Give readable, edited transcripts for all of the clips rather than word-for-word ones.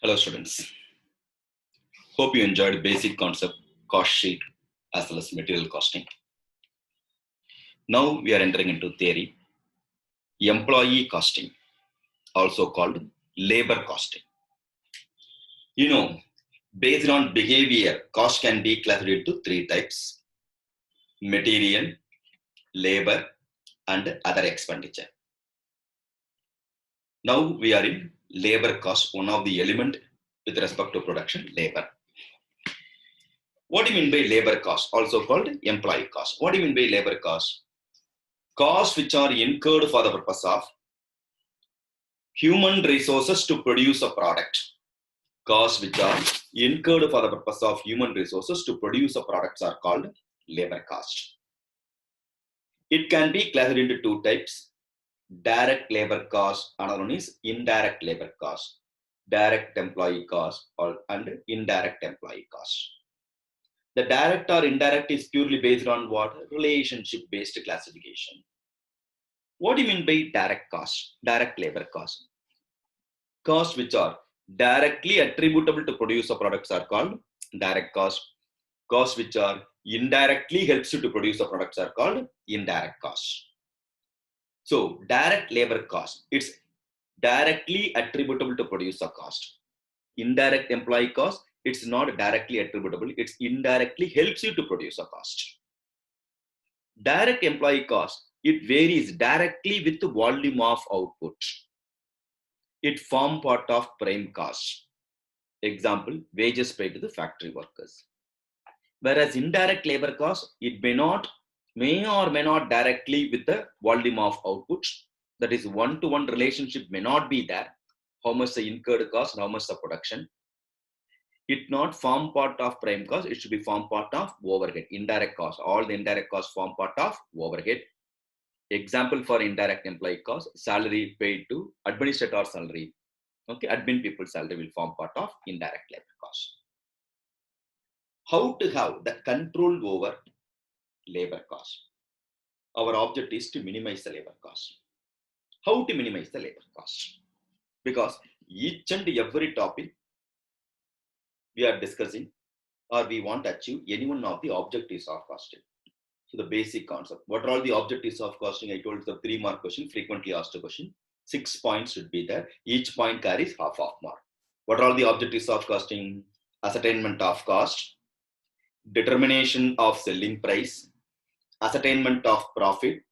Hello students, hope you enjoyed basic concept, cost sheet as well as material costing. Now we are entering into theory, employee costing, also called labor costing. You know, based on behavior, cost can be classified into three types: material, labor, and other expenditure. Now we are in labor cost, one of the element with respect to production, labor. What do you mean by labor cost? Also called employee cost. What do you mean by labor cost? Costs which are incurred for the purpose of human resources to produce a product. Costs which are incurred for the purpose of human resources to produce a product are called labor cost. It can be classified into two types: direct labor cost, another one is indirect labor cost, direct employee cost and indirect employee cost. The direct or indirect is purely based on what? Relationship based classification. What do you mean by direct cost? Direct labor cost. Costs which are directly attributable to produce a products are called direct cost. Costs which are indirectly helps you to produce a products are called indirect cost. So direct labor cost, it's directly attributable to produce a cost. Indirect employee cost, it's not directly attributable, it's indirectly helps you to produce a cost. Direct employee cost, it varies directly with the volume of output. It form part of prime cost. Example, wages paid to the factory workers. Whereas indirect labor cost, it may or may not directly with the volume of output. That is, one-to-one relationship may not be there. How much the incurred cost, how much the production. It not form part of prime cost, it should be form part of overhead, indirect cost. All the indirect costs form part of overhead. Example for indirect employee cost, salary paid to administrator salary. Okay, admin people salary will form part of indirect labor cost. How to have the control over labor cost? Our object is to minimize the labor cost. How to minimize the labor cost? Because each and every topic we are discussing or we want to achieve any one of the objectives of costing. So the basic concept. What are all the objectives of costing? I told you the 3-mark question, frequently asked question. 6 points should be there. Each point carries half of mark. What are all the objectives of costing? Ascertainment of cost, determination of selling price, ascertainment of profit,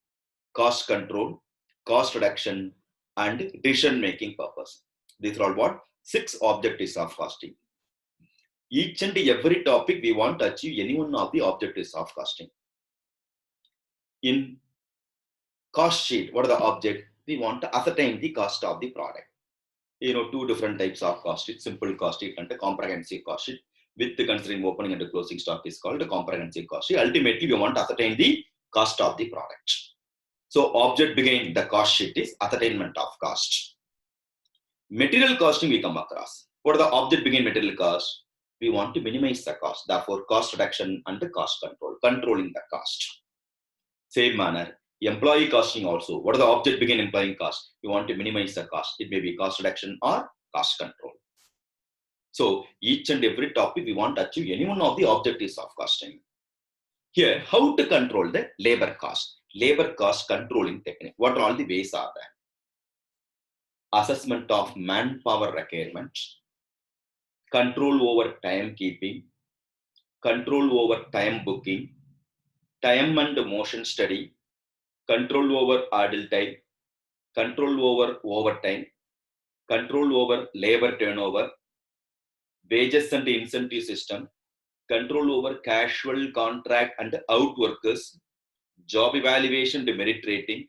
cost control, cost reduction, and decision-making purpose. These are all what? 6 objectives of costing. Each and every topic we want to achieve any one of the objectives of costing. In cost sheet, what are the object? We want to ascertain the cost of the product. You know, 2 different types of cost sheet: simple cost sheet and a comprehensive cost sheet. With the considering opening and closing stock is called a comprehensive cost sheet. Ultimately, we want to ascertain the cost of the product. So object behind the cost sheet is ascertainment of cost. Material costing we come across. What are the object behind material cost? We want to minimize the cost. Therefore, cost reduction and the cost control, controlling the cost. Same manner, employee costing also. What are the object behind employee cost? We want to minimize the cost. It may be cost reduction or cost control. So each and every topic we want to achieve any one of the objectives of costing. Here, how to control the labor cost? Labor cost controlling technique. What are all the ways are there? Assessment of manpower requirements, control over timekeeping, control over time booking, time and motion study, control over idle time, control over overtime, control over labor turnover, wages and incentive system, control over casual contract and out workers, job evaluation to merit rating,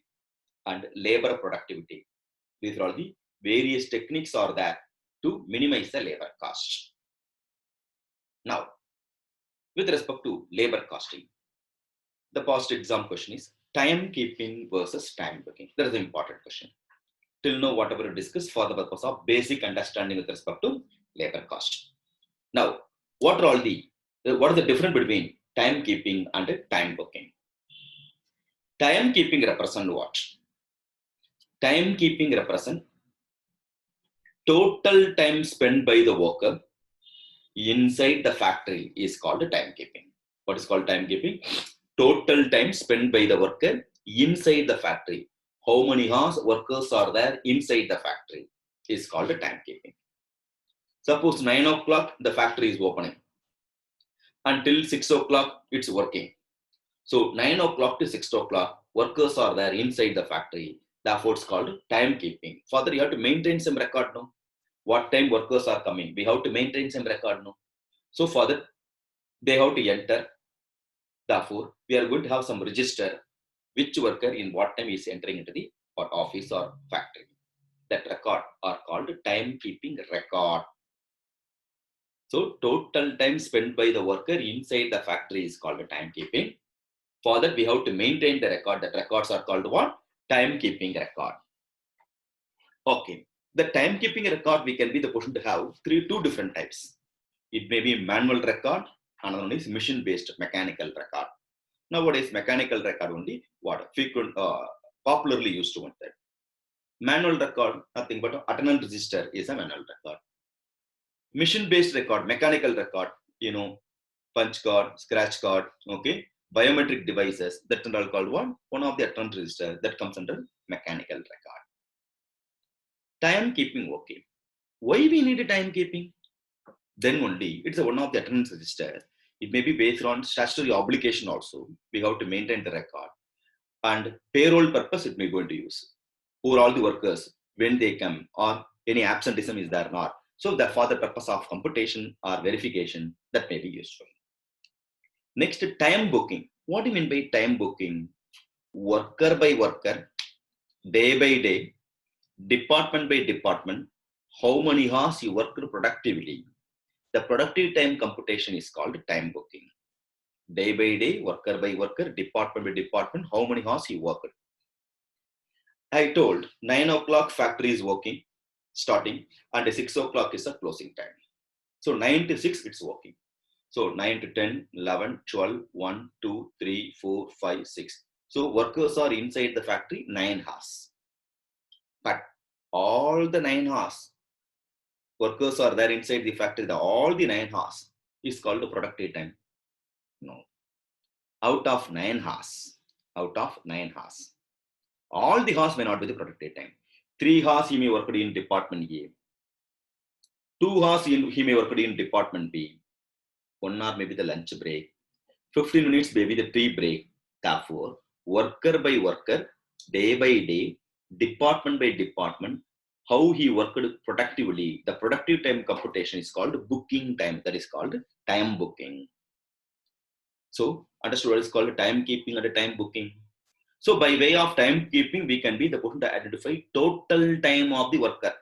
and labor productivity. These are all the various techniques are there to minimize the labor cost. Now, with respect to labor costing, the past exam question is timekeeping versus time booking. That is an important question. Till now, whatever we discussed for the purpose of basic understanding with respect to labor cost. Now, what is the difference between timekeeping and time booking? Timekeeping represent what? Timekeeping represent total time spent by the worker inside the factory is called timekeeping. What is called timekeeping? Total time spent by the worker inside the factory. How many hours workers are there inside the factory is called timekeeping. Suppose 9 o'clock the factory is opening. Until 6 o'clock it's working. So 9 o'clock to 6 o'clock, workers are there inside the factory. Therefore, it's called timekeeping. Further, you have to maintain some record, no? What time workers are coming? We have to maintain some record, no? So for that, they have to enter. Therefore, we are going to have some register which worker in what time is entering into the office or factory. That record are called timekeeping record. So total time spent by the worker inside the factory is called timekeeping. For that, we have to maintain the record. That records are called what? Timekeeping record. Okay. The timekeeping record, we can be the person to have two different types. It may be manual record, another one is machine-based mechanical record. Nowadays, mechanical record only what frequent, popularly used to method. Manual record, nothing but attendance register is a manual record. Machine-based record, mechanical record, punch card, scratch card, okay, biometric devices, that are all called what? One of the attendance register that comes under mechanical record. Timekeeping, okay. Why we need a timekeeping? Then only it's one of the attendance register. It may be based on statutory obligation also. We have to maintain the record. And payroll purpose it may going to use. For all the workers, when they come or any absenteeism is there or not. So that for the purpose of computation or verification, that may be useful. Next, time booking. What do you mean by time booking? Worker by worker, day by day, department by department, how many hours you work productively. The productive time computation is called time booking. Day by day, worker by worker, department by department, how many hours you work. I told 9 o'clock factory is working, starting, and 6 o'clock is the closing time. So 9 to 6 it's working. So 9 to 10, 11, 12, 1, 2, 3, 4, 5, 6. So workers are inside the factory 9 hours. But all the 9 hours, workers are there inside the factory, all the 9 hours is called the productive time. No. Out of 9 hours, all the hours may not be the productive time. 3 hours he may work in department A. 2 hours he may work in department B. 1 hour may be the lunch break. 15 minutes may be the tea break. Therefore, worker by worker, day by day, department by department, how he worked productively, the productive time computation is called booking time. That is called time booking. So, understood what is called timekeeping and time booking. So, by way of timekeeping, we can be the person to identify total time of the worker.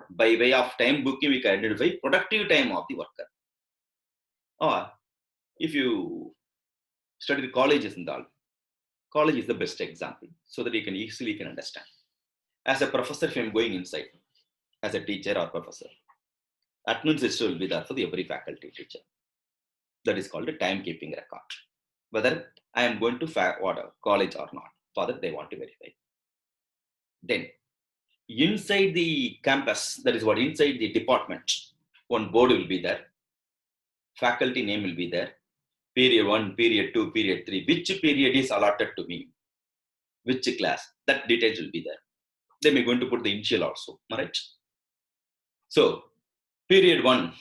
By way of time booking, we can identify productive time of the worker. Or, if you study the colleges and all, college is the best example, so that you can easily understand. As a professor, if I'm going inside, as a teacher or professor, attendance register will be there for every faculty teacher. That is called a timekeeping record. Whether I am going to college or not, for that they want to verify. Then, inside the campus, that is what inside the department, one board will be there, faculty name will be there, period 1, period 2, period 3, which period is allotted to me, which class, that details will be there. They may going to put the initial also, right? So, period 1,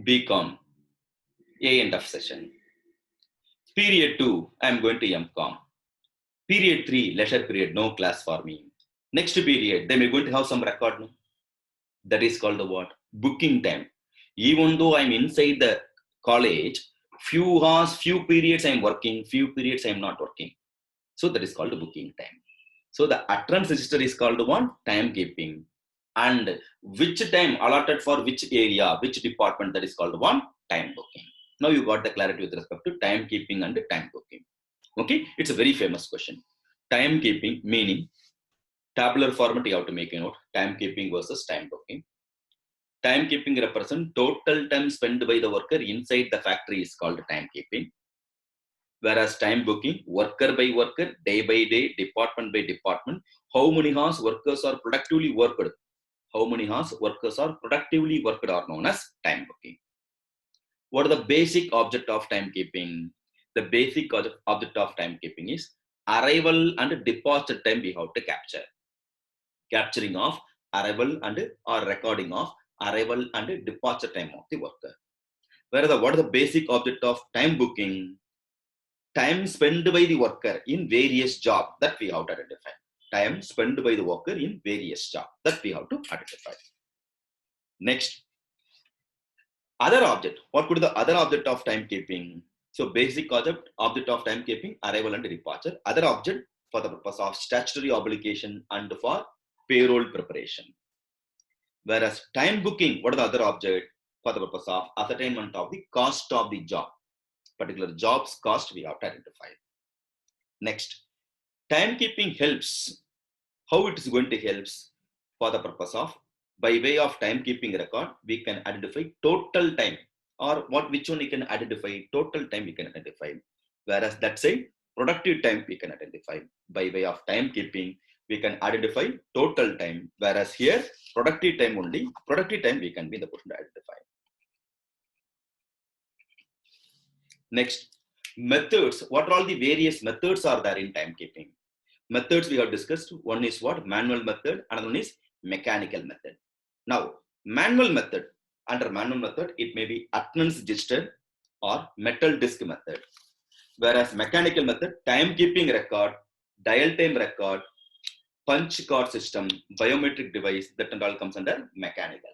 BCom, A end of session. Period 2, I am going to MCom. Period 3, leisure period, no class for me. Next period, they may going to have some record. No? That is called the what? Booking time. Even though I'm inside the college, few hours, few periods I'm working, few periods I'm not working. So that is called the booking time. So the attendance register is called one timekeeping. And which time allotted for which area, which department, that is called one time booking. Now you got the clarity with respect to timekeeping and time booking. Okay, it's a very famous question. Timekeeping meaning tabular format you have to make a note. Timekeeping versus time booking. Timekeeping represents total time spent by the worker inside the factory is called timekeeping. Whereas time booking, worker by worker, day by day, department by department, how many hours workers are productively worked. how many hours workers are productively worked are known as time booking. What are the basic object of timekeeping? The basic object of timekeeping is arrival and departure time we have to capture. Capturing of arrival and or recording of arrival and departure time of the worker. Whereas what is the basic object of time booking? Time spent by the worker in various jobs that we have to identify. Time spent by the worker in various jobs that we have to identify. Next, other object. What could be the other object of timekeeping? So basic object of timekeeping, arrival and departure. Other object for the purpose of statutory obligation and for payroll preparation. Whereas time booking, what is the other object? For the purpose of ascertainment of the cost of the job. Particular job's cost we have to identify. Next, timekeeping helps. How it is going to help? For the purpose of, by way of timekeeping record, we can identify total time, or which one we can identify, total time we can identify. Whereas that say productive time we can identify. By way of timekeeping, we can identify total time. Whereas here, productive time only, productive time we can be the person to identify. Next, methods. What are all the various methods are there in timekeeping? Methods we have discussed. One is what? Manual method. Another one is mechanical method. Now, manual method. Under manual method, it may be attendance register or metal disk method. Whereas mechanical method, timekeeping record, dial time record, punch card system, biometric device, that and all comes under mechanical.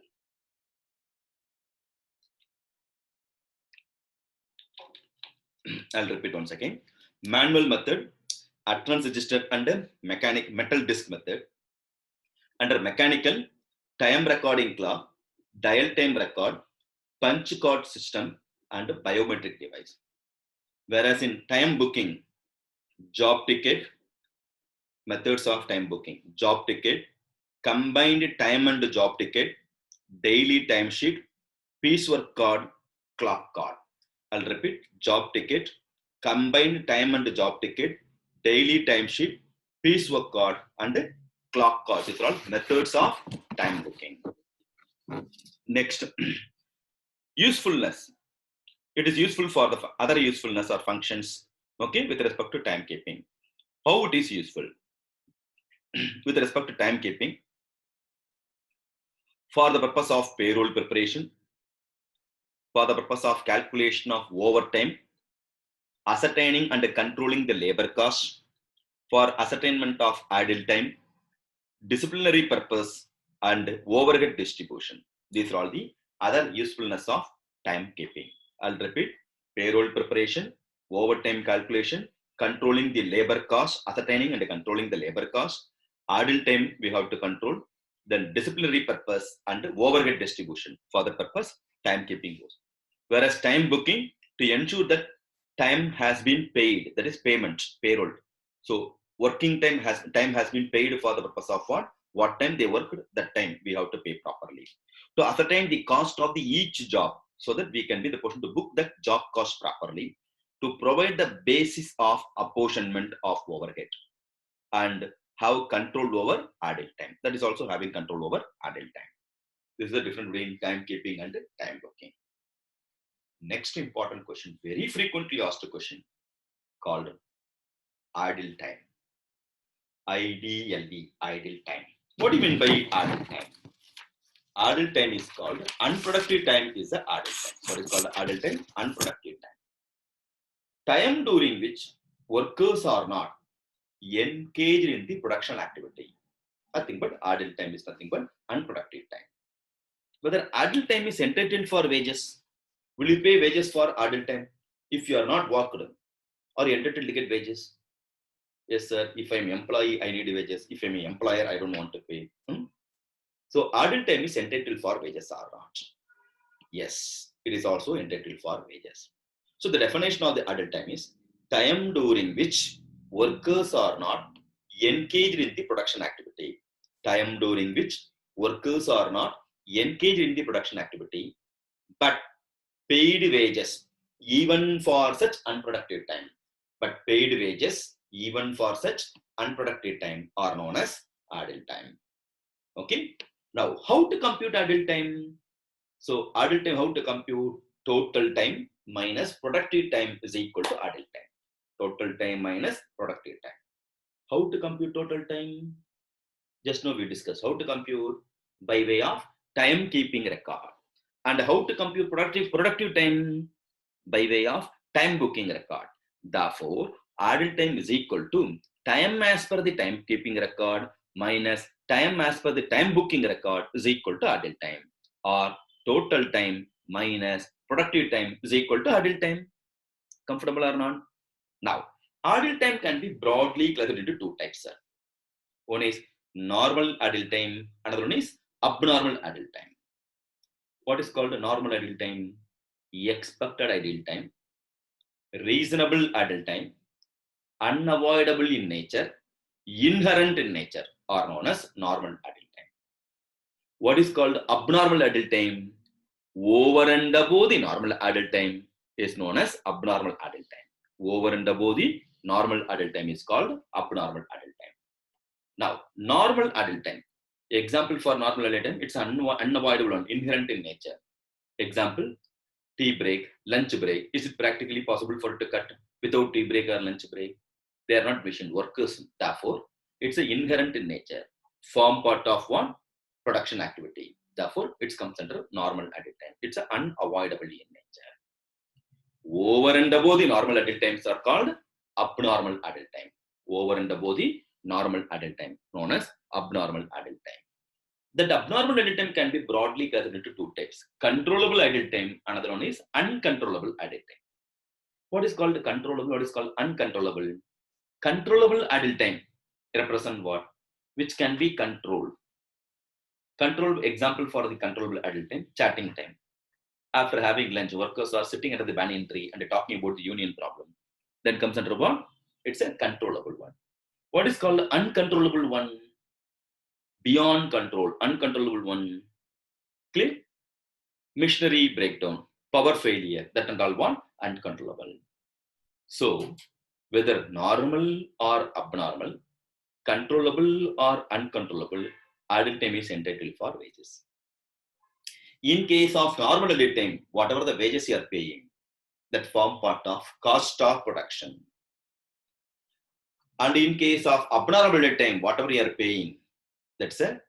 I'll repeat once again. Manual method, attendance register under metal disk method. Under mechanical, time recording clock, dial time record, punch card system, and biometric device. Whereas in time booking, job ticket, methods of time booking, job ticket, combined time and job ticket, daily timesheet, piecework card, clock card. I'll repeat, job ticket, combined time and job ticket, daily timesheet, piecework card, and clock card. These are all methods of time booking. Next, usefulness. It is useful for the other usefulness or functions, okay, with respect to timekeeping. How it is useful? With respect to timekeeping, for the purpose of payroll preparation, for the purpose of calculation of overtime, ascertaining and controlling the labor cost, for ascertainment of idle time, disciplinary purpose, and overhead distribution. These are all the other usefulness of timekeeping. I'll repeat, payroll preparation, overtime calculation, controlling the labor cost, ascertaining and controlling the labor cost, idle time we have to control, then disciplinary purpose and overhead distribution. For the purpose, timekeeping goes. Whereas time booking, to ensure that time has been paid, that is payment, payroll. So working time has been paid for the purpose of what? What time they worked, that time we have to pay properly. To ascertain the cost of the each job, so that we can be the person to book that job cost properly, to provide the basis of apportionment of overhead, and have control over idle time. That is also having control over idle time. This is the difference between timekeeping and time booking. Next important question, very frequently asked question, called idle time. IDLE, idle time. What do you mean by idle time? Idle time is called unproductive time is the idle time. What is called idle time? Unproductive time. Time during which workers are not engaged in the production activity. Nothing but idle time is nothing but unproductive time. Whether idle time is entitled for wages, will you pay wages for idle time? If you are not worked, are you entitled to get wages? Yes, sir. If I'm employee, I need wages. If I'm an employer, I don't want to pay. So idle time is entitled for wages or not? Yes, it is also entitled for wages. So the definition of the idle time is time during which workers are not engaged in the production activity. Time during which workers are not engaged in the production activity, but paid wages even for such unproductive time. But paid wages even for such unproductive time are known as idle time. Okay. Now, how to compute idle time? So, idle time, how to compute? Total time minus productive time is equal to idle time. Total time minus productive time. How to compute total time? Just now we discussed how to compute by way of time keeping record. And how to compute productive time by way of time booking record. Therefore, idle time is equal to time as per the time keeping record minus time as per the time booking record is equal to idle time, or total time minus productive time is equal to idle time. Comfortable or not? Now, idle time can be broadly classified into two types, sir. One is normal idle time, another one is abnormal idle time. What is called normal idle time? Expected idle time, reasonable idle time, unavoidable in nature, inherent in nature are known as normal idle time. What is called abnormal idle time? Over and above the normal idle time is known as abnormal idle time. Over and above the normal idle time is called abnormal idle time. Now, normal idle time. Example for normal idle time, it's unavoidable and inherent in nature. Example, tea break, lunch break. Is it practically possible for it to cut without tea break or lunch break? They are not machine workers. Therefore, it's an inherent in nature, form part of one production activity. Therefore, it comes under normal idle time. It's an unavoidable in nature. Over and above the normal idle times are called abnormal idle time. Over and above the normal idle time, known as abnormal idle time. That abnormal idle time can be broadly classified into two types: controllable idle time, another one is uncontrollable idle time. What is called controllable? What is called uncontrollable? Controllable idle time represent what? Which can be controlled. Control example for the controllable idle time, chatting time. After having lunch, workers are sitting under the banyan tree and talking about the union problem. Then comes under what? It's a controllable one. What is called uncontrollable one? Beyond control, uncontrollable one. Clear? Machinery breakdown, power failure, that and all one uncontrollable. So, whether normal or abnormal, controllable or uncontrollable, idle time is entitled for wages. In case of normal idle time, whatever the wages you are paying, that form part of cost of production. And in case of abnormal idle time, whatever you are paying, that's a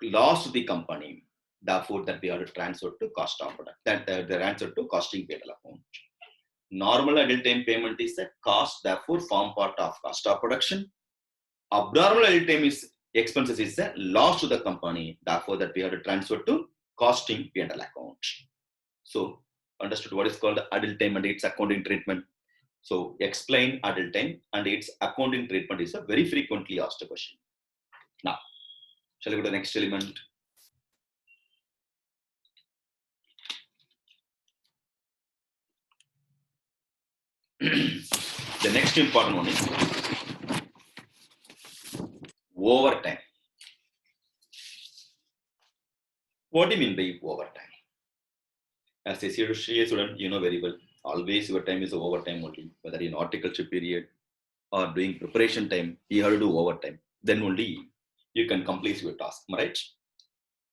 loss to the company. Therefore, that we are transferred to cost of product. That they're answered to costing payable account. Normal idle time payment is a cost, therefore form part of cost of production. Abnormal idle time is expenses is a loss to the company, therefore that we have to transfer to costing P&L account. So understood what is called idle time and its accounting treatment. So explain idle time and its accounting treatment is a very frequently asked question. Now, shall we go to the next element? The next important one is overtime. What do you mean by overtime? As a CA student, you know very well, always your time is overtime only, whether in horticulture period or doing preparation time, you have to do overtime. Then only you can complete your task, right?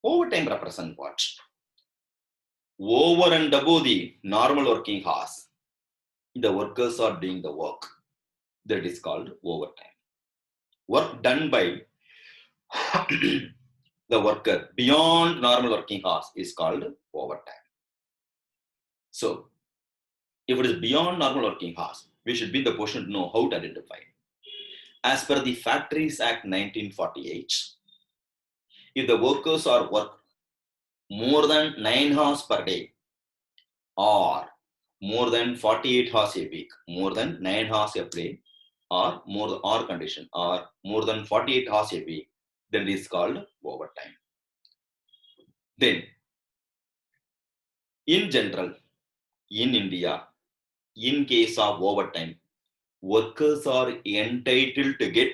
Overtime represents what? Over and above the normal working hours, the workers are doing the work. That is called overtime. Work done by the worker beyond normal working hours is called overtime. So, if it is beyond normal working hours, we should be in the position to know how to identify. As per the Factories Act 1948, if the workers are work more than 9 hours per day or more than 48 hours a week, more than 9 hours a day or more or condition or more than 48 hours a week, then it is called overtime. Then, in general, in India, in case of overtime, workers are entitled to get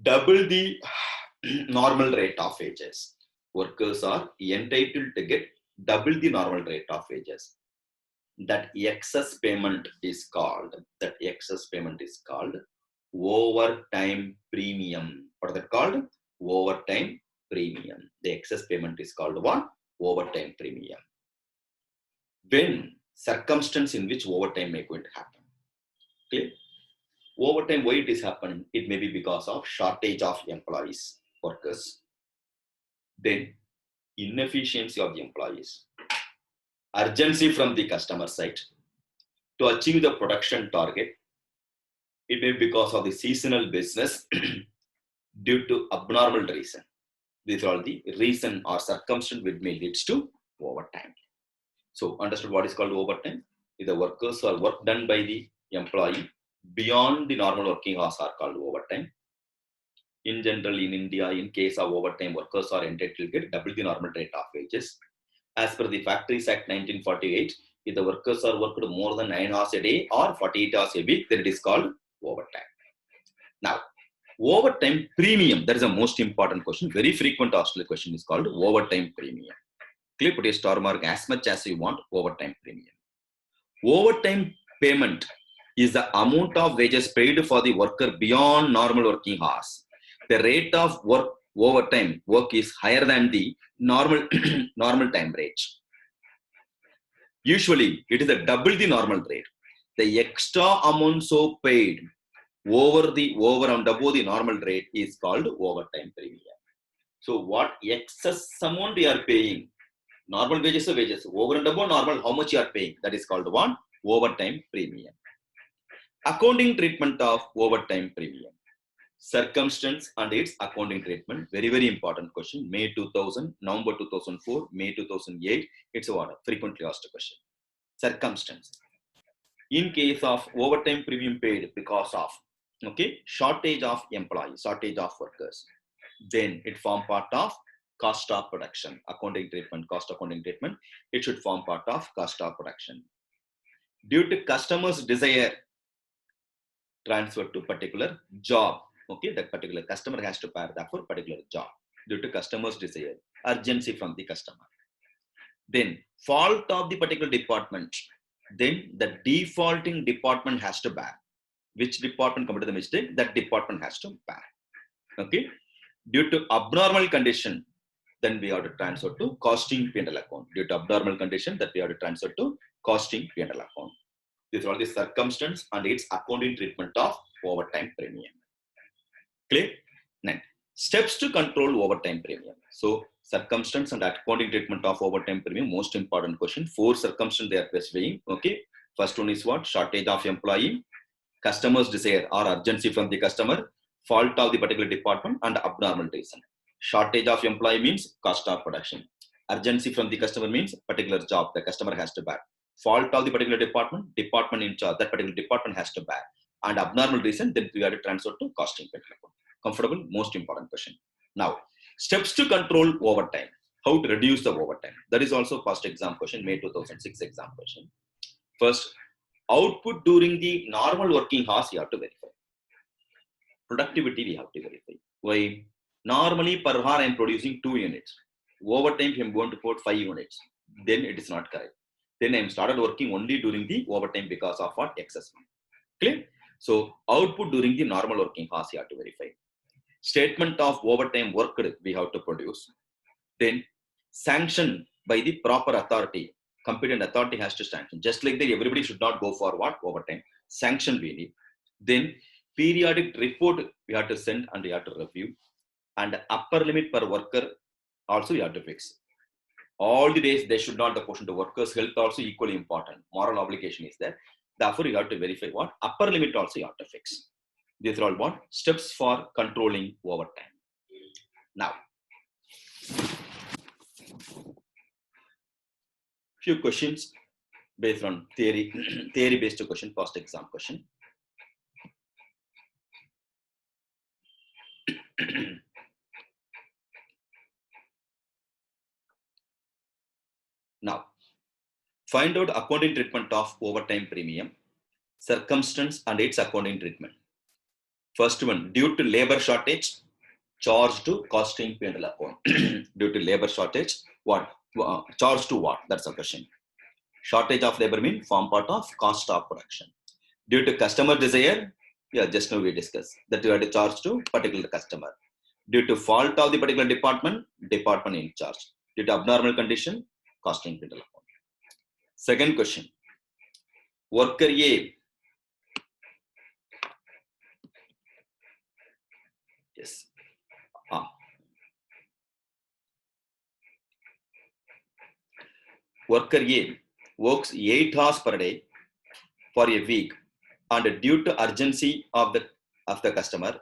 double the normal rate of wages. Workers are entitled to get double the normal rate of wages. That excess payment is called overtime premium. What is that called? Overtime premium. The excess payment is called what? Overtime premium. When circumstance in which overtime may going to happen. Okay? Overtime, why it is happening? It may be because of shortage of employees, workers. Then inefficiency of the employees. Urgency from the customer side to achieve the production target. It may be because of the seasonal business due to abnormal reason. These are all the reason or circumstance which may leads to overtime. So understood what is called overtime? If the workers or work done by the employee beyond the normal working hours are called overtime. In general, in India, in case of overtime, workers are entitled to get double the normal rate of wages. As per the Factories Act 1948, if the workers are worked more than 9 hours a day or 48 hours a week, then it is called overtime. Now, overtime premium, that is the most important question. Very frequent asked question is called overtime premium. Click put a star mark as much as you want, overtime premium. Overtime payment is the amount of wages paid for the worker beyond normal working hours. The rate of work overtime work is higher than the normal normal time rate. Usually, it is a double the normal rate. The extra amount so paid over and above the normal rate is called overtime premium. So, what excess amount you are paying? Normal wages are wages. Over and above normal, how much you are paying? That is called one overtime premium. Accounting treatment of overtime premium. Circumstance and its accounting treatment. Very, very important question. May 2000, November 2004, May 2008. It's a frequently asked question. Circumstance. In case of overtime premium paid because of shortage of employees, shortage of workers, then it form part of cost of production. Accounting treatment, cost accounting treatment. It should form part of cost of production. Due to customers' desire, transfer to particular job. Okay, that particular customer has to pay that for particular job due to customer's desire, urgency from the customer. Then fault of the particular department. Then the defaulting department has to bear. Which department committed the mistake? That department has to bear. Okay. Due to abnormal condition, then we have to transfer to costing P&L account. Due to abnormal condition, that we have to transfer to costing P&L account. These are all the circumstance and its accounting treatment of overtime premium. Clear? Next, steps to control overtime premium. So, circumstance and accounting treatment of overtime premium, most important question. 4 circumstances they are specifying. Okay. First one is what? Shortage of employee, customer's desire or urgency from the customer, fault of the particular department, and abnormal reason. Shortage of employee means cost of production. Urgency from the customer means particular job the customer has to bear. Fault of the particular department in charge, that particular department has to bear. And abnormal reason, then we have to transfer to costing. Comfortable? Most important question. Now, steps to control overtime. How to reduce the overtime? That is also first exam question, May 2006 exam question. First, output during the normal working hours you have to verify. Productivity we have to verify. Why? Normally per hour I am producing 2 units. Overtime I am going to put 5 units. Then it is not correct. Then I am started working only during the overtime because of what? Excess. Clear? So output during the normal working hours you have to verify. Statement of overtime worked we have to produce. Then sanction by the proper authority. Competent authority has to sanction. Just like that, everybody should not go for what? Overtime. Sanction we need. Then periodic report we have to send and we have to review. And upper limit per worker also you have to fix. All the days they should not the portion to workers' health also equally important. Moral obligation is there. Therefore, you have to verify what? Upper limit also you have to fix. These are all what? Steps for controlling overtime. Now, few questions based on theory-based question, past exam question. Now, find out accounting treatment of overtime premium, circumstance and its accounting treatment. First one, due to labor shortage, charge to costing P&L account. Due to labor shortage, what? Charge to what? That's the question. Shortage of labor means form part of cost of production. Due to customer desire, yeah, just now we discussed that you have to charge to particular customer. Due to fault of the particular department, department in charge. Due to abnormal condition, costing printer account. Second question. Worker A. Yes. Worker A works 8 hours per day for a week, and due to urgency of the customer,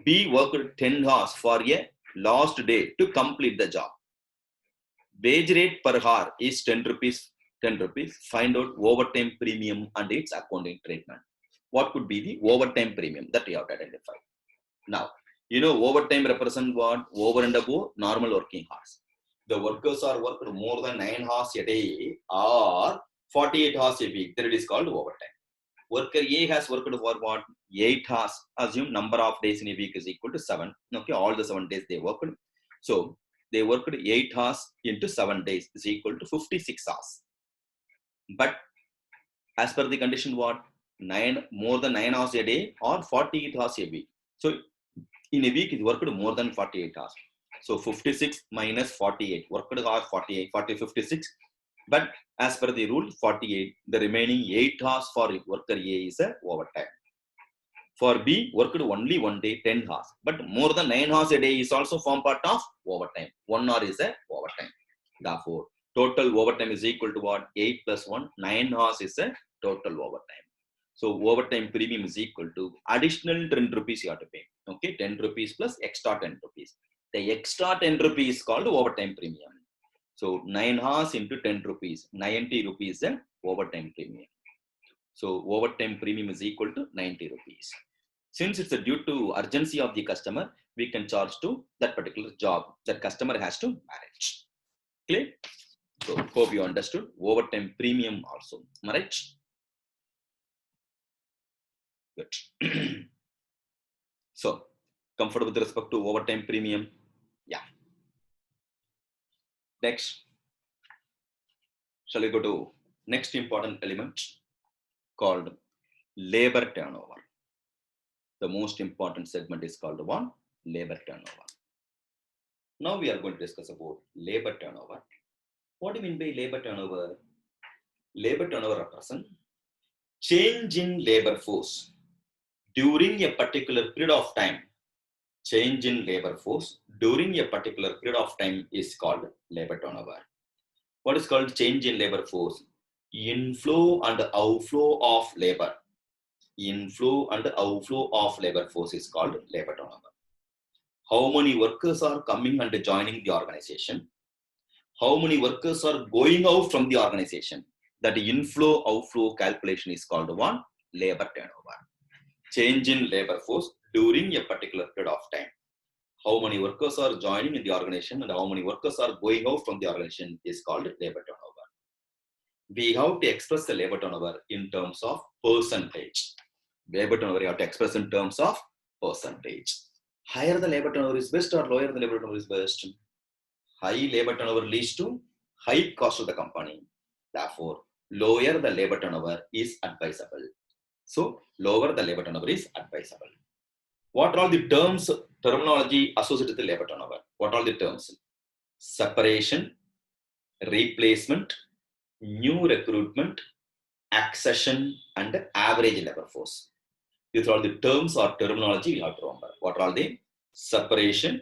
B worked 10 hours for a last day to complete the job. Wage rate per hour is 10 rupees. 10 rupees. Find out overtime premium and its accounting treatment. What could be the overtime premium that we have to identify? Now, overtime represent what? Over and above normal working hours. The workers are worked more than 9 hours a day or 48 hours a week. Then it is called overtime. Worker A has worked for what? 8 hours. Assume number of days in a week is equal to 7. Okay, all the 7 days they worked. So they worked 8 hours into 7 days is equal to 56 hours. But as per the condition, what? More than 9 hours a day or 48 hours a week. So in a week, it worked more than 48 hours. So 56 minus 48. Worked hours 48, 56. But as per the rule, 48. The remaining 8 hours for worker A is a overtime. For B, worked only 1 day, 10 hours. But more than 9 hours a day is also form part of overtime. 1 hour is a overtime. Therefore, total overtime is equal to what? 8 plus 1, 9 hours is a total overtime. So overtime premium is equal to additional 10 rupees you have to pay. Okay, 10 rupees plus extra 10 rupees. The extra 10 rupees is called overtime premium. So 9 hours into 10 rupees, 90 rupees is overtime premium. So overtime premium is equal to 90 rupees. Since it's due to urgency of the customer, we can charge to that particular job that customer has to manage. Clear? So hope you understood overtime premium also. Am I right? Good. So comfortable with respect to overtime premium? Yeah. Next, shall we go to next important element called labor turnover. The most important segment is called one, labor turnover. Now we are going to discuss about labor turnover. What do you mean by labor turnover? Labor turnover represents change in labor force during a particular period of time. Change in labor force during a particular period of time is called labor turnover. What is called change in labor force? Inflow and outflow of labor. Inflow and outflow of labor force is called labor turnover. How many workers are coming and joining the organization? How many workers are going out from the organization? That inflow outflow calculation is called one, labor turnover. Change in labor force during a particular period of time. How many workers are joining in the organization and how many workers are going out from the organization is called labor turnover. We have to express the labor turnover in terms of percentage. Labor turnover you have to express in terms of percentage. Higher the labor turnover is best or lower the labor turnover is best? High labor turnover leads to high cost of the company. Therefore, lower the labor turnover is advisable. So, lower the labor turnover is advisable. What are all the terminology associated with the labor turnover? What are the terms? Separation, replacement, new recruitment, accession, and average labor force. These are all the terms or terminology you have to remember. What are all the separation,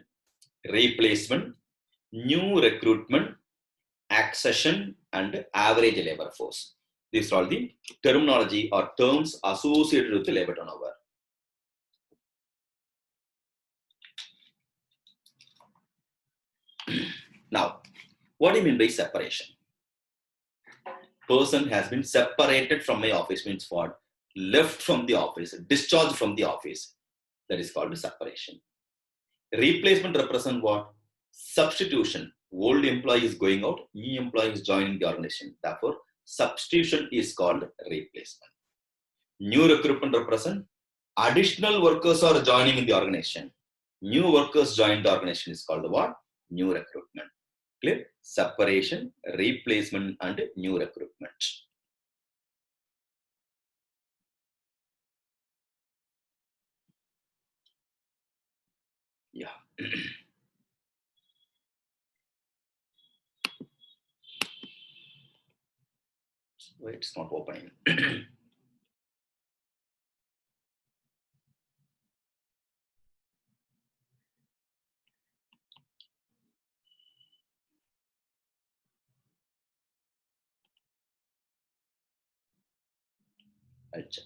replacement, new recruitment, accession, and average labor force. These are all the terminology or terms associated with the labor turnover. Now, what do you mean by separation? Person has been separated from my office means what? Left from the office, discharged from the office. That is called separation. Replacement represents what? Substitution. Old employee is going out, new employee is joining the organization. Therefore, substitution is called replacement. New recruitment represents additional workers are joining in the organization. New workers join the organization is called what? New recruitment. Clear? Separation, replacement, and new recruitment. Yeah. Wait, it's not opening. I'll check.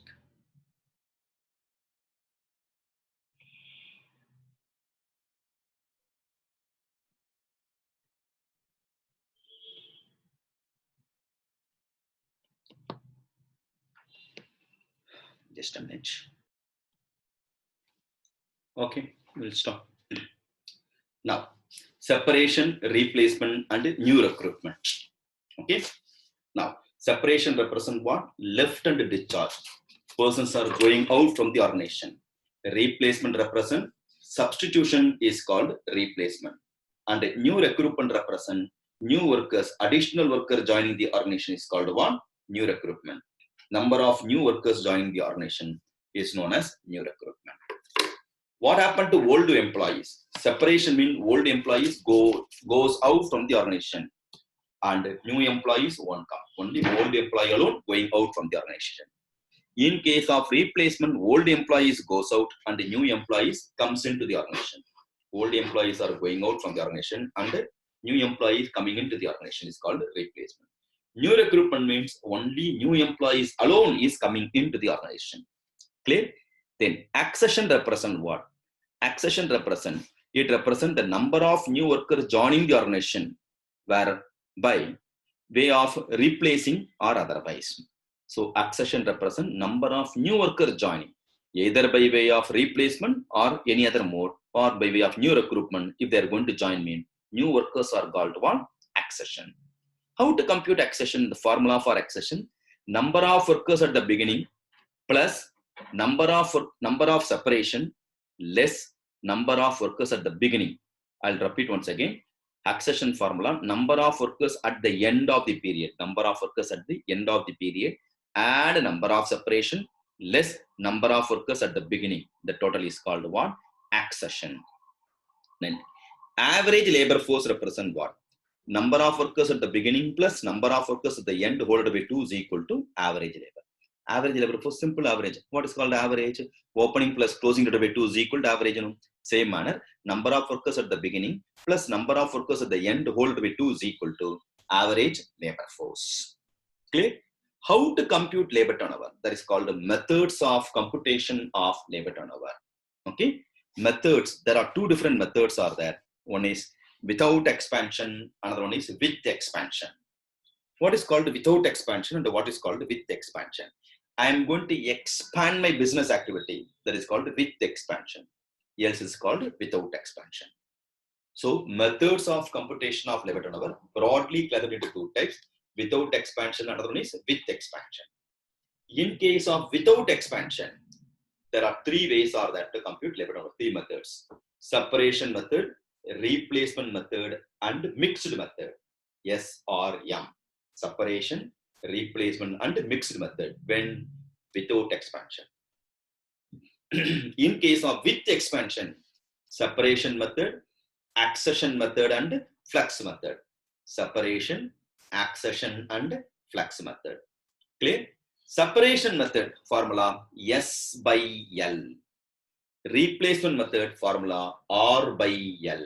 Just a minute. Okay, we'll stop. Now, separation, replacement, and new recruitment. Okay. Now, separation represent what? Left and discharge. Persons are going out from the organization. Replacement represent substitution is called replacement. And new recruitment represent new workers, additional worker joining the organization is called what? New recruitment. Number of new workers joining the organization is known as new recruitment. What happened to old employees? Separation means old employees goes out from the organization and new employees won't come. Only old employee alone going out from the organization. In case of replacement, old employees goes out and new employees comes into the organization. Old employees are going out from the organization and new employees coming into the organization is called replacement. New recruitment means only new employees alone is coming into the organization. Clear? Then accession represent what? Accession represent the number of new workers joining the organization where by way of replacing or otherwise. So accession represent number of new workers joining, either by way of replacement or any other mode, or by way of new recruitment. If they are going to join me, new workers are called one accession. How to compute accession? The formula for accession: number of workers at the beginning plus number of separation less number of workers at the beginning. I'll repeat once again. Accession formula: number of workers at the end of the period, number of workers at the end of the period, and number of separation less number of workers at the beginning. The total is called what? Accession. Then average labor force represent what? Number of workers at the beginning plus number of workers at the end divided by 2 is equal to average labor. Average labor force, simple average. What is called average? Opening plus closing divided by 2 is equal to average. Same manner, number of workers at the beginning plus number of workers at the end divided by 2 is equal to average labor force. Clear? How to compute labor turnover? That is called the methods of computation of labor turnover. Okay? Methods, there are two different methods are there. One is without expansion, another one is with expansion. What is called without expansion and what is called with expansion? I am going to expand my business activity. That is called with expansion. Else is called without expansion. So methods of computation of labor turnover broadly classified into two types: without expansion, another one is with expansion. In case of without expansion, there are three ways are that to compute labor turnover. Three methods: separation method, replacement method, and mixed method. S or M. Separation, replacement, and mixed method when without expansion. In case of with expansion, separation method, accession method, and flux method. Separation, accession, and flux method. Clear? Separation method formula S by L. Replacement method formula R by L.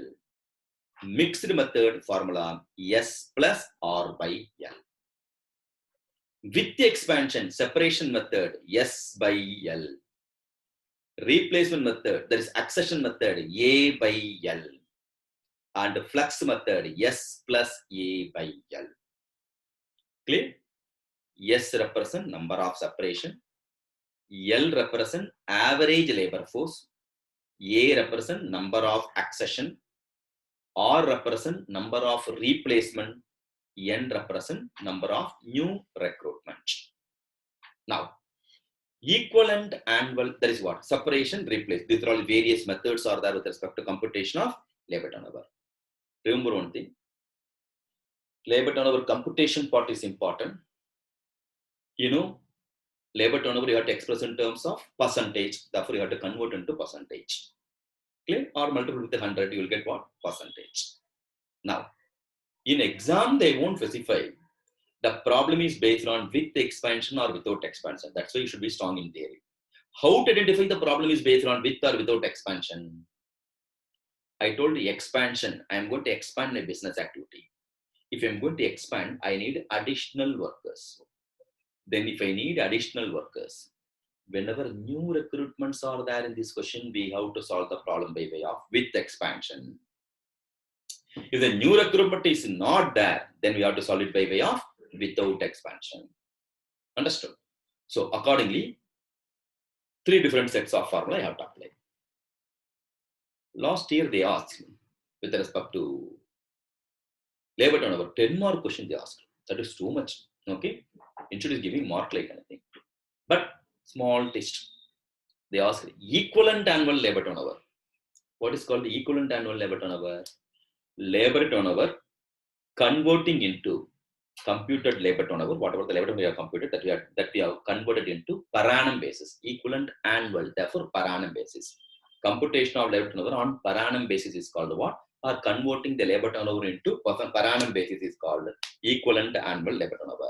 Mixed method formula S plus R by L. With the expansion, separation method S by L. Replacement method, that is accession method, A by L. And flux method S plus A by L. Clear? S represent number of separation, L represent average labor force, A represent number of accession, R represent number of replacement, N represent number of new recruitment. Now, equivalent annual, that is what? Separation, replace. These are all various methods are there with respect to computation of labor turnover. Remember one thing, labor turnover computation part is important. You know, labor turnover you have to express in terms of percentage, therefore you have to convert into percentage. Clear? Or multiple with 100, you will get what? Percentage. Now, in exam, they won't specify the problem is based on with expansion or without expansion. That's why you should be strong in theory. How to identify the problem is based on with or without expansion? I told you expansion. I am going to expand my business activity. If I'm going to expand, I need additional workers. Then if I need additional workers, whenever new recruitments are there in this question, we have to solve the problem by way of with expansion. If the new recruitment is not there, then we have to solve it by way of without expansion. Understood? So accordingly, 3 different sets of formula I have to apply. Last year they asked with respect to labor turnover, 10 mark question they asked. That is too much. Okay? Instead is giving mark like anything. But small test. They asked equivalent annual labor turnover. What is called the equivalent annual labor turnover? Labor turnover converting into computed labor turnover, whatever the labor turnover we have computed, that we have converted into per annum basis, equivalent annual, therefore per annum basis. Computation of labor turnover on per annum basis is called what? Or converting the labor turnover into per annum basis is called equivalent annual labor turnover.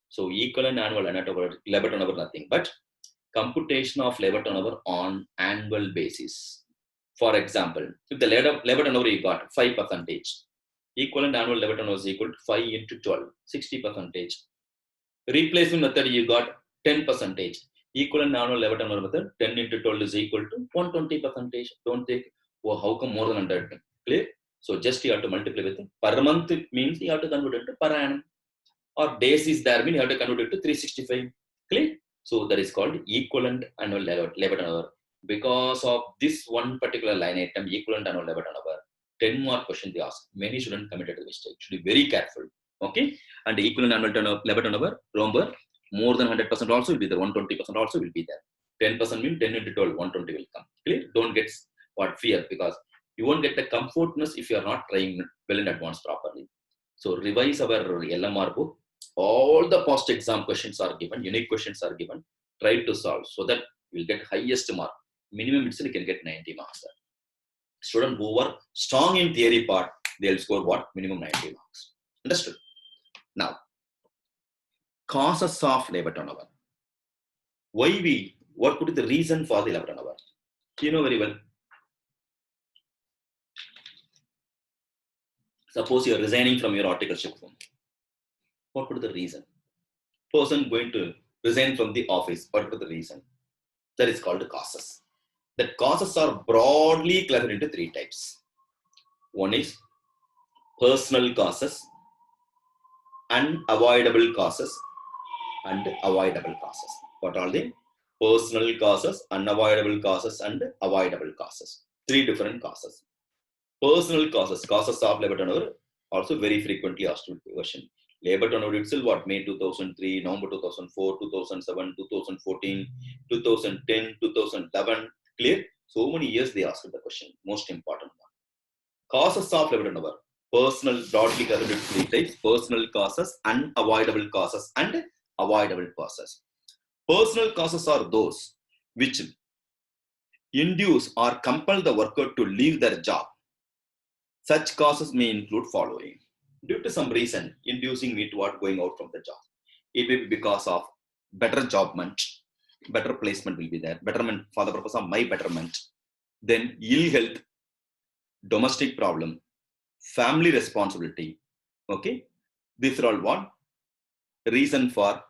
So equivalent annual labor turnover nothing but computation of labor turnover on annual basis. For example, if the labor turnover you got 5%, equivalent annual labor turnover is equal to 5 into 12, 60%. Replacement method you got 10%. Equivalent annual labor turnover method 10 into 12 is equal to 120%. Don't take, oh, how come more than 100? Clear? So just you have to multiply with per month means you have to convert it to per annum. Or days is there means you have to convert it to 365. Clear? So that is called equivalent annual labor turnover. Because of this one particular line item, equivalent annual labor turnover, 10 more questions they ask. Many students committed a mistake. Should be very careful. Okay? And the equivalent annual labor turnover, remember, more than 100% also will be there, 120% also will be there. 10% means 10 into 12, 120 will come. Clear? Don't get what fear, because you won't get the comfortness if you are not trying well in advance properly. So revise our LMR book. All the past exam questions are given, unique questions are given. Try to solve so that you will get highest mark. Minimum itself you can get 90 marks. Students who are strong in theory part, they'll score what? Minimum 90 marks. Understood? Now, causes of labor turnover. What could be the reason for the labor turnover? You know very well. Suppose you are resigning from your articleship firm. What could be the reason? Person going to resign from the office. What could be the reason? That is called causes. The causes are broadly classified into 3 types. One is personal causes, unavoidable causes, and avoidable causes. What are they? Personal causes, unavoidable causes, and avoidable causes. 3 different causes. Personal causes, causes of labor turnover, also very frequently asked question. Labor turnover itself, what? May 2003, November 2004, 2007, 2014, 2010, 2011. Clear? So many years they asked the question. Most important one. Causes of labor turnover. Personal, broadly classified into 3 types. Personal causes, unavoidable causes, and avoidable causes. Personal causes are those which induce or compel the worker to leave their job. Such causes may include following. Due to some reason, inducing me toward going out from the job. It may be because of better jobment, better placement will be there, betterment for the purpose of my betterment. Then ill health, domestic problem, family responsibility. Okay, these are all what? Reason for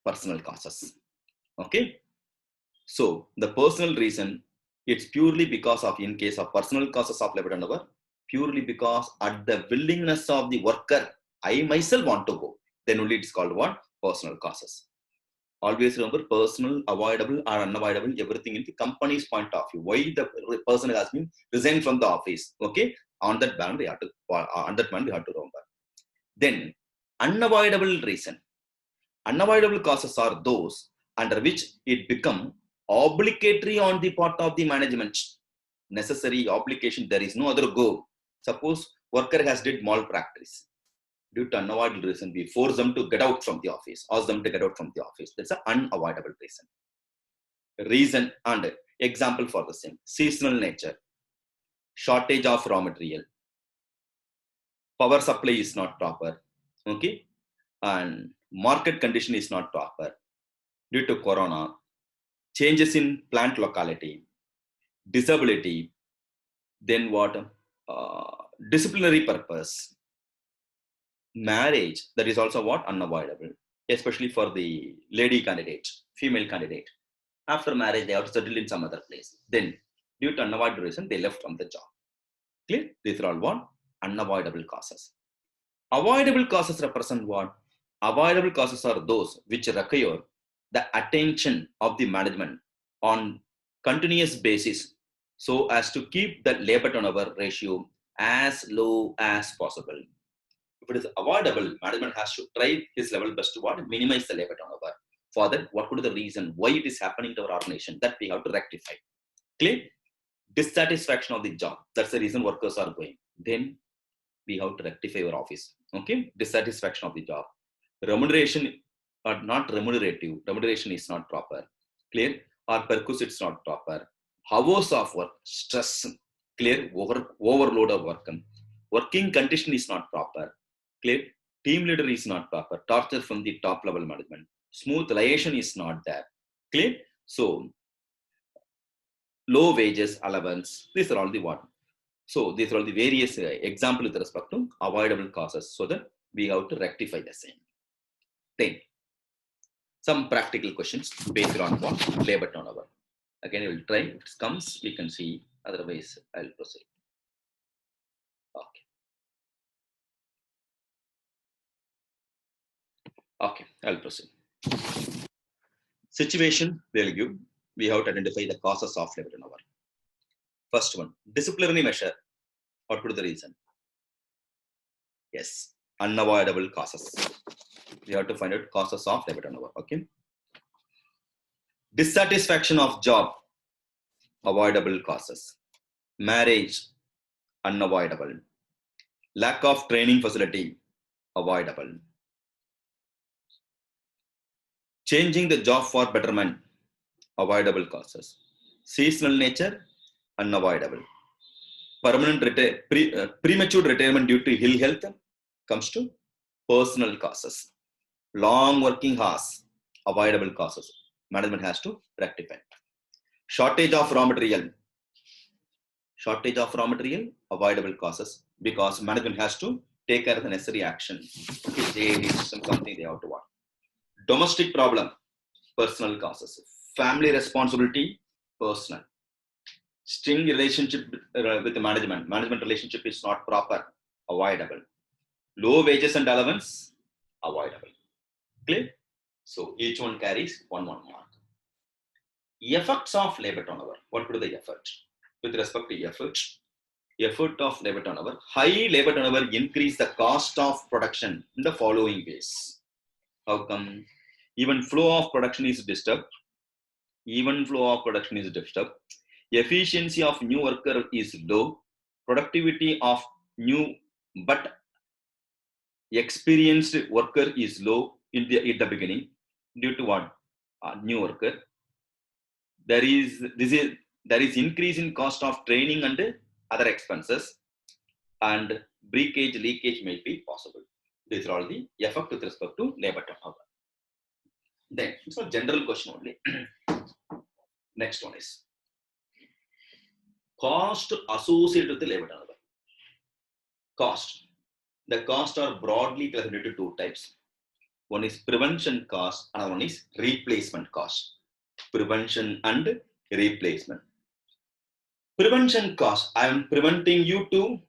personal causes. Okay, so the personal reason, it's purely because of, in case of personal causes of labor turnover, purely because at the willingness of the worker, I myself want to go, then only it's called what? Personal causes. Always remember, personal, avoidable or unavoidable, everything in the company's point of view. Why the person has been resigned from the office? Okay, on that band we have to remember. Then unavoidable reason. Unavoidable causes are those under which it become obligatory on the part of the management. Necessary obligation, there is no other go. Suppose worker has did malpractice. Due to unavoidable reason, we force them to get out from the office, ask them to get out from the office. That's an unavoidable reason. Reason and example for the same. Seasonal nature. shortage of raw material, power supply is not proper, okay, and market condition is not proper due to corona, changes in plant locality, disability, then what? Disciplinary purpose, marriage, that is also what? Unavoidable, especially for the lady candidate, female candidate. After marriage, they have to settle in some other place. Then, due to unavoidable reason, they left from the job. Clear? These are all what? Unavoidable causes. Avoidable causes represent what? Avoidable causes are those which require the attention of the management on continuous basis so as to keep the labor turnover ratio as low as possible. If it is avoidable, management has to try his level best to what? Minimize the labor turnover. For that, what could be the reason why it is happening to our organization? That we have to rectify. Clear? Dissatisfaction of the job. That's the reason workers are going. Then we have to rectify our office. Okay? Dissatisfaction of the job. Remuneration are not remunerative. Remuneration is not proper. Clear? Or perquisites not proper. Hours of work, stress, clear, overload of work. Working condition is not proper. Clear? Team leader is not proper. Torture from the top level management. Smooth liaison is not there. Clear? So, low wages, allowance, these are all the what? So, these are all the various examples with respect to avoidable causes so that we have to rectify the same. Then, some practical questions based on what? Labor turnover. Again, I will try. If it comes, we can see. Otherwise, I'll proceed. Okay. Okay, I'll proceed. Situation they'll give. We have to identify the causes of labor turnover. First one, disciplinary measure. What could be the reason? Yes, unavoidable causes. We have to find out causes of labor turnover. Okay. Dissatisfaction of job, avoidable causes. Marriage, unavoidable. Lack of training facility, avoidable. Changing the job for betterment, avoidable causes. Seasonal nature, unavoidable. Permanent premature retirement due to ill health comes to personal causes. Long working hours, avoidable causes. Management has to rectify. Shortage of raw material. Shortage of raw material, avoidable causes because management has to take care of the necessary action. They need something they have to want. Domestic problem, personal causes. Family responsibility, personal. String relationship with the management. Management relationship is not proper, avoidable. Low wages and allowance, avoidable. Clear? So each one carries one mark. Effects of labor turnover. What could be the effect? With respect to effort of labor turnover. High labor turnover increase the cost of production in the following ways. How come? Even flow of production is disturbed. Efficiency of new worker is low. Productivity of new but experienced worker is low at the beginning due to what? New worker. There is increase in cost of training and other expenses, and breakage, leakage may be possible. These are all the effect with respect to labor turnover. Then it's a general question only. Next one is cost associated with the labor turnover. Cost. The costs are broadly classified into two types. One is prevention cost, another one is replacement cost. Prevention and replacement. Prevention cost. I am preventing you to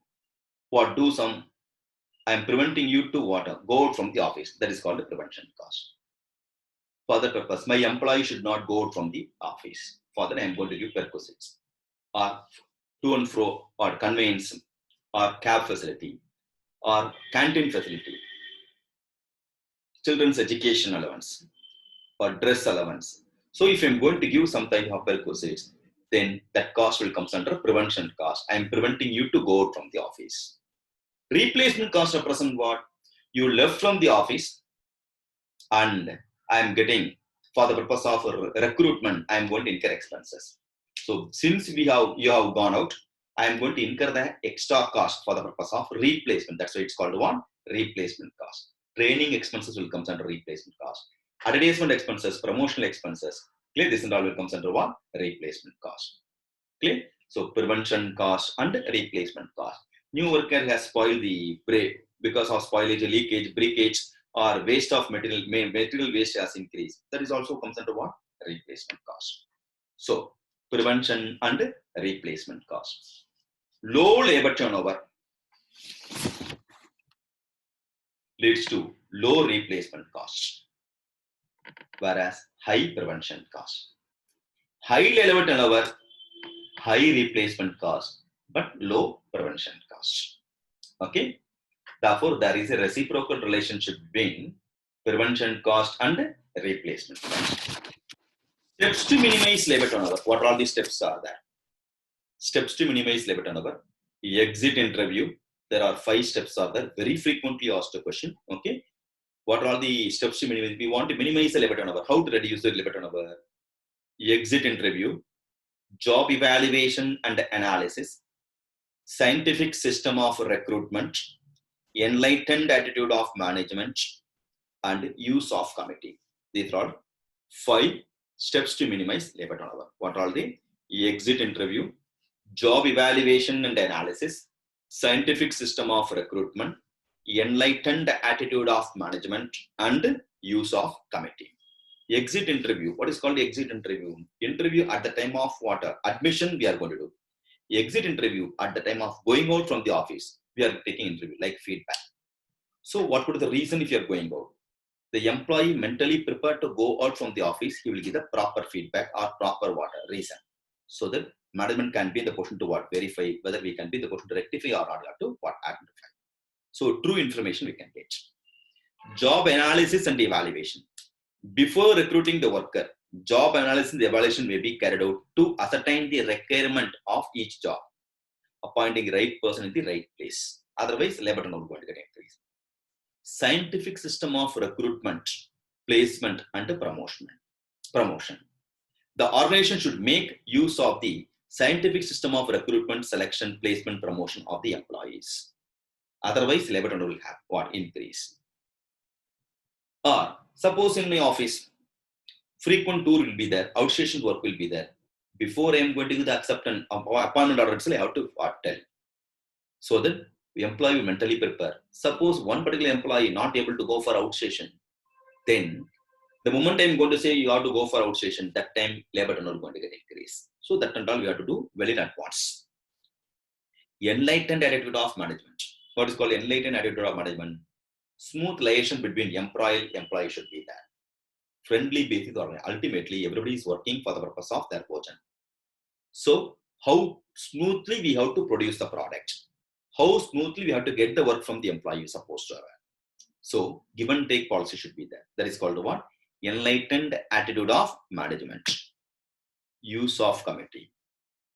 what? I am preventing you to what? Go out from the office. That is called the prevention cost. For that purpose, my employee should not go out from the office. For that, I am going to give perquisites or to and fro or conveyance or cab facility or canteen facility, children's education allowance or dress allowance. So if I'm going to give some type of perquisites, then that cost will come under prevention cost. I'm preventing you to go out from the office. Replacement cost represent what? You left from the office and I'm getting, for the purpose of recruitment, I'm going to incur expenses. So since you have gone out, I am going to incur the extra cost for the purpose of replacement. That's why it's called one replacement cost. Training expenses will come under replacement cost. Advertisement expenses, promotional expenses, clear, this and all will come under one replacement cost. Clear? So prevention cost and replacement cost. New worker has spoiled the brake because of spoilage, leakage, breakage, or waste of material waste has increased. That is also comes under what? Replacement cost. So prevention and replacement cost. Low labor turnover leads to low replacement cost, whereas high prevention cost. High labor turnover, high replacement cost, but low prevention cost. Okay. Therefore, there is a reciprocal relationship between prevention cost and replacement cost. Steps to minimize labor turnover. What all the steps are there? Steps to minimize labor turnover. Exit interview. There are 5 steps are there. Very frequently asked a question. Okay. What are all the steps to minimize? We want to minimize the labor turnover. How to reduce the labor turnover? Exit interview, job evaluation and analysis, scientific system of recruitment, enlightened attitude of management, and use of committee. These are 5 steps to minimize labor turnover. What are the exit interview, job evaluation and analysis, scientific system of recruitment, enlightened attitude of management, and use of committee. Exit interview. What is called exit interview? Interview at the time of what? Admission we are going to do. Exit interview at the time of going out from the office. We are taking interview like feedback. So what would be the reason if you are going out? The employee mentally prepared to go out from the office, he will give the proper feedback or proper reason. So that management can be in the position to verify whether we can be in the position to rectify or not to identify. So true information we can get. Job analysis and evaluation. Before recruiting the worker, job analysis and evaluation may be carried out to ascertain the requirement of each job, appointing the right person in the right place. Otherwise, labor turnover is going to get increased. Scientific system of recruitment, placement, and promotion. The organization should make use of the scientific system of recruitment, selection, placement, promotion of the employees. Otherwise, labor turnover will have increase. Or suppose in my office, frequent tour will be there, outstation work will be there. Before I am going to give the acceptance appointment order, I have to tell. So that the employee will mentally prepare. Suppose one particular employee not able to go for outstation, then the moment I am going to say you have to go for outstation, that time labor turnover is going to get increased. So that and all we have to do well in advance. Enlightened attitude of management. What is called enlightened attitude of management? Smooth liaison between employee should be there. Friendly basis or ultimately everybody is working for the purpose of their fortune. So how smoothly we have to produce the product? How smoothly we have to get the work from the employee supposed to have. So give and take policy should be there. That is called what? Enlightened attitude of management. Use of committee.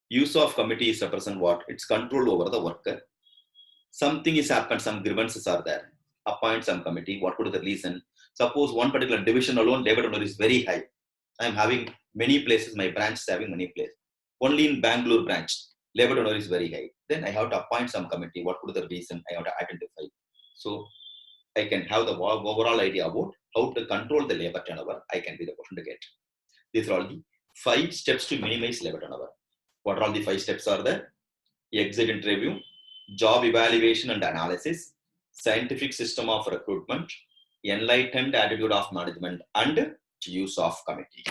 Use of committee is represent what? It's control over the worker. Something is happened, some grievances are there. Appoint some committee. What would be the reason? Suppose one particular division alone, labor turnover is very high. I am having many places, my branch is having many places. Only in Bangalore branch, labor turnover is very high. Then I have to appoint some committee. What would be the reason? I have to identify. So I can have the overall idea about how to control the labor turnover. I can be the person to get. These are all the 5 steps to minimize labor turnover. What are all the 5 steps are there? Exit interview, job evaluation and analysis, scientific system of recruitment, enlightened attitude of management, and use of committee.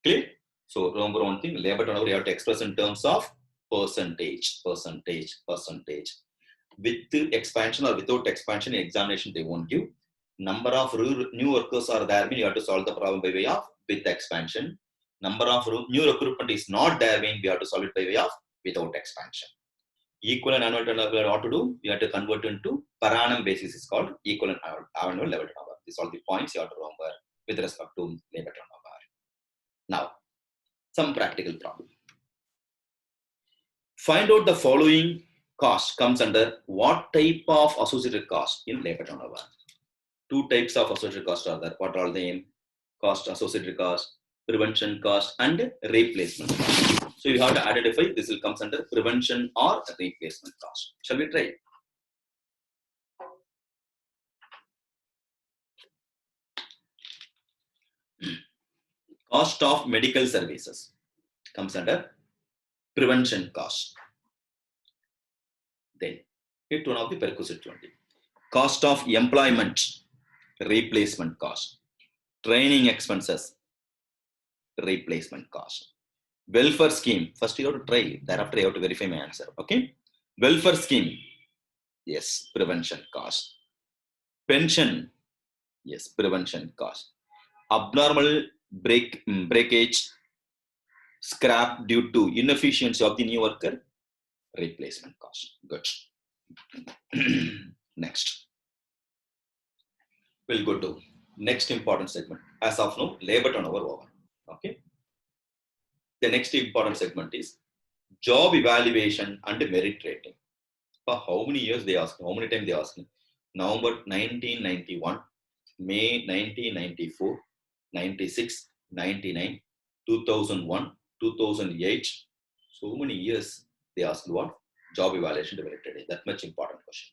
Clear? So remember one thing, labor turnover you have to express in terms of percentage. With expansion or without expansion, examination they won't give. Number of new workers are there, mean you have to solve the problem by way of with expansion. Number of new recruitment is not there, mean we have to solve it by way of without expansion. Equal and annual turnover, what to do? You have to convert into per annum basis is called equal and annual labor turnover. These are the points you have to remember with respect to labor turnover. Now, some practical problem. Find out the following cost comes under what type of associated cost in labor turnover. 2 types of associated cost are there. What are the cost, associated cost, prevention cost, and replacement cost. So you have to identify, this will comes under prevention or replacement cost. Shall we try? Cost of medical services comes under prevention cost. Then hit one of the perquisite 20. Cost of employment, replacement cost. Training expenses, replacement cost. Welfare scheme, first you have to try, thereafter you have to verify my answer. Okay. Welfare scheme, yes, prevention cost. Pension, yes, prevention cost. Abnormal breakage, scrap due to inefficiency of the new worker, replacement cost. Good. Next. We'll go to next important segment. As of now, labor turnover over. Okay. The next important segment is job evaluation and merit rating. For how many years they ask? How many times they ask? November 1991, May 1994, 96, 99, 2001, 2008. So many years they ask what? Job evaluation and merit rating. That much important question.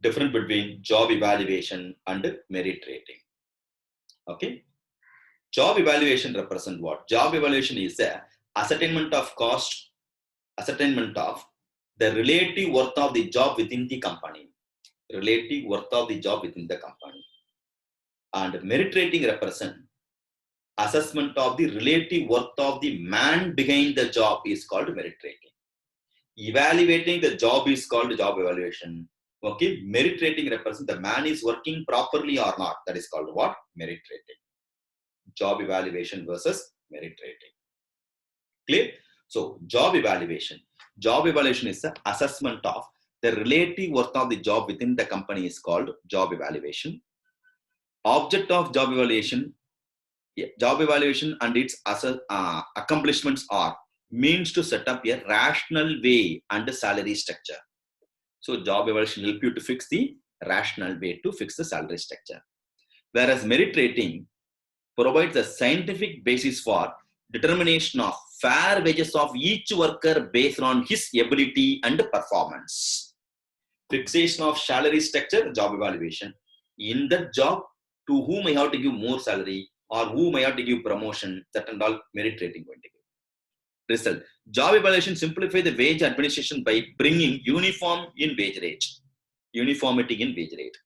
Difference between job evaluation and merit rating. Okay. Job evaluation represent what? Job evaluation is the ascertainment of cost, ascertainment of the relative worth of the job within the company. Relative worth of the job within the company. And merit rating represent assessment of the relative worth of the man behind the job is called merit rating. Evaluating the job is called job evaluation. Okay, merit rating represents the man is working properly or not. That is called what? Merit rating. Job evaluation versus merit rating. Clear? So, job evaluation. Job evaluation is the assessment of the relative worth of the job within the company is called job evaluation. Object of job evaluation and its accomplishments are means to set up a rational way and salary structure. So job evaluation help you to fix the rational way to fix the salary structure. Whereas merit rating provides a scientific basis for determination of fair wages of each worker based on his ability and performance. Fixation of salary structure, job evaluation. In that job, to whom I have to give more salary or whom I have to give promotion, that and all merit rating going to give. Result. Job evaluation simplify the wage administration by bringing uniform in wage rate. Uniformity in wage rate.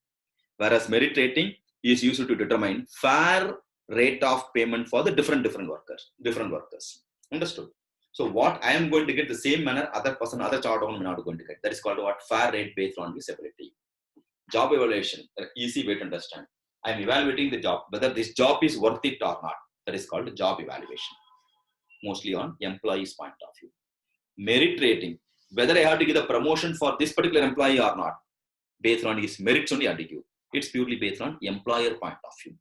Whereas merit rating is used to determine fair rate of payment for the different workers. Understood? So what I am going to get the same manner other person, other child on not going to get. That is called what? Fair rate based on disability. Job evaluation, easy way to understand. I am evaluating the job, whether this job is worth it or not. That is called job evaluation. Mostly on employee's point of view. Merit rating, whether I have to give a promotion for this particular employee or not, based on his merits only I have to give. It's purely based on employer point of view.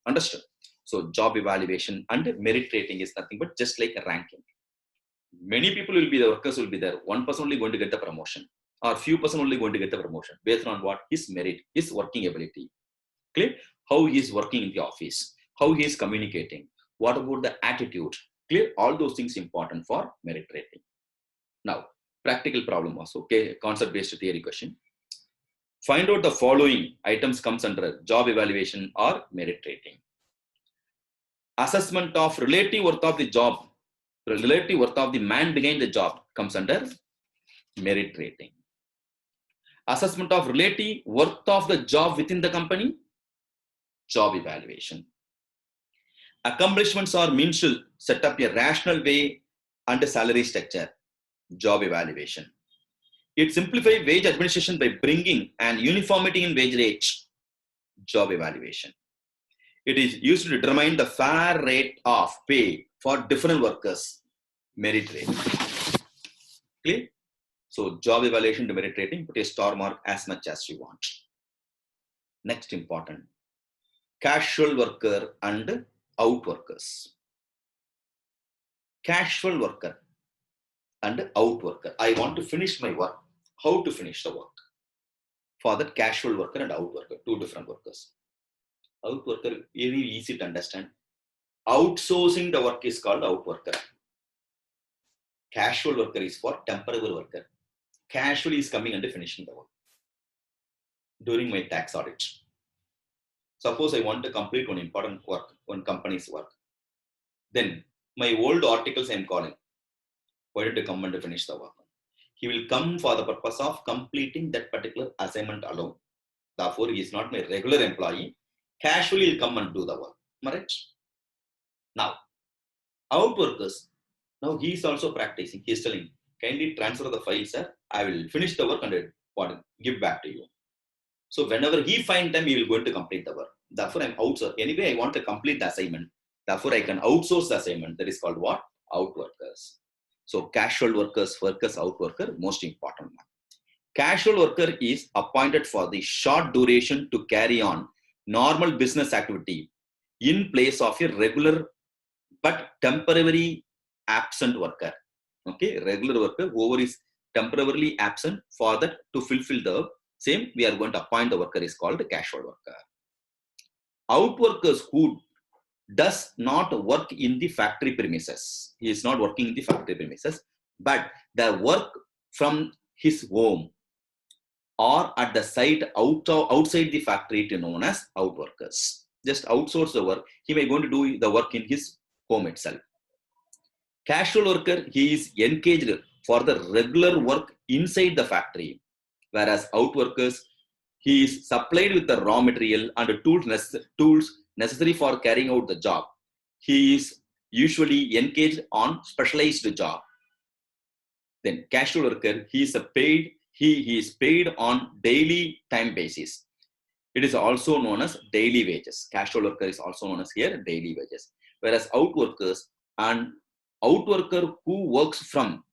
Understood? So job evaluation and merit rating is nothing but just like a ranking. Many people will be the workers will be there. One person only going to get the promotion, or few person only going to get the promotion based on what? His merit, his working ability. Clear? How he is working in the office, how he is communicating, what about the attitude. Clear? All those things important for merit rating. Now, practical problem also. Okay, concept based theory question. Find out the following items comes under job evaluation or merit rating. Assessment of relative worth of the job, relative worth of the man behind the job comes under merit rating. Assessment of relative worth of the job within the company, job evaluation. Accomplishments are means to set up a rational way and a salary structure, job evaluation. It simplifies wage administration by bringing an uniformity in wage rates, job evaluation. It is used to determine the fair rate of pay for different workers, merit rating. Clear? So job evaluation to merit rating, put a star mark as much as you want. Next important, casual worker and out workers. Casual worker and out worker. I want to finish my work. How to finish the work? For that, casual worker and out worker, two different workers. Out worker, very easy to understand. Outsourcing the work is called out worker. Casual worker is for temporary worker. Casual is coming and finishing the work. During my tax audit, suppose I want to complete one important work, one company's work. Then my old articles I am calling. Why did you come and finish the work? He will come for the purpose of completing that particular assignment alone. Therefore, he is not my regular employee. Casually, he'll come and do the work. Right? Now, out workers, now he is also practicing. He is telling, kindly transfer the file, sir. I will finish the work and give back to you. So whenever he finds time, he will go to complete the work. Therefore, I'm outsourced. Anyway, I want to complete the assignment. Therefore, I can outsource the assignment. That is called what? Out workers. So casual workers, out worker, most important one. Casual worker is appointed for the short duration to carry on normal business activity in place of a regular but temporarily absent worker. Okay, regular worker whoever is temporarily absent, for that to fulfill the same, we are going to appoint the worker is called casual worker. Out workers who does not work in the factory premises. He is not working in the factory premises, but the work from his home or at the site outside the factory to known as out workers. Just outsource the work. He may going to do the work in his home itself. Casual worker, he is engaged for the regular work inside the factory, whereas out workers, he is supplied with the raw material and the tools necessary for carrying out the job. He is usually engaged on specialized job. Then casual worker, he is paid on daily time basis. It is also known as daily wages. Casual worker is also known as here daily wages. Whereas out workers, and out worker who works from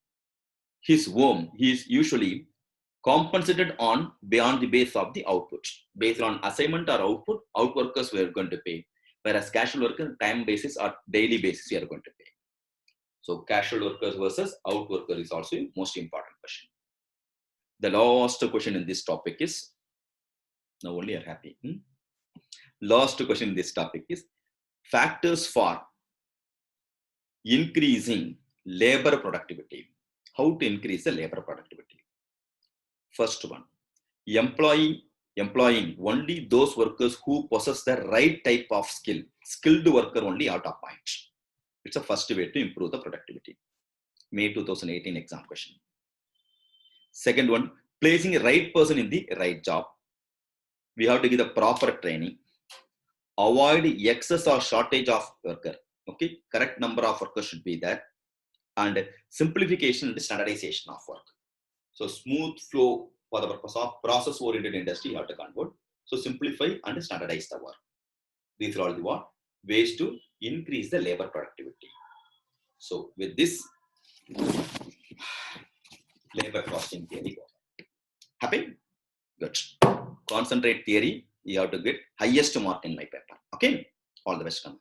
his home, he is usually compensated on beyond the base of the output. Based on assignment or output, out workers we are going to pay. Whereas casual worker, time basis or daily basis we are going to pay. So casual workers versus out worker is also a most important question. The last question in this topic is, now only are happy. Last question in this topic is factors for increasing labor productivity. How to increase the labor productivity? First one, employing only those workers who possess the right type of skill. Skilled worker only out of point. It's a first way to improve the productivity. May 2018 exam question. Second one, placing a right person in the right job. We have to give the proper training. Avoid excess or shortage of worker. Okay, correct number of workers should be there. And simplification and standardization of work. So smooth flow for the purpose of process-oriented industry, you have to convert. So simplify and standardize the work. These are all the what? Ways to increase the labor productivity. So with this, labor costing theory. Happy? Good. Concentrate theory, you have to get highest mark in my paper. Okay? All the best. Come.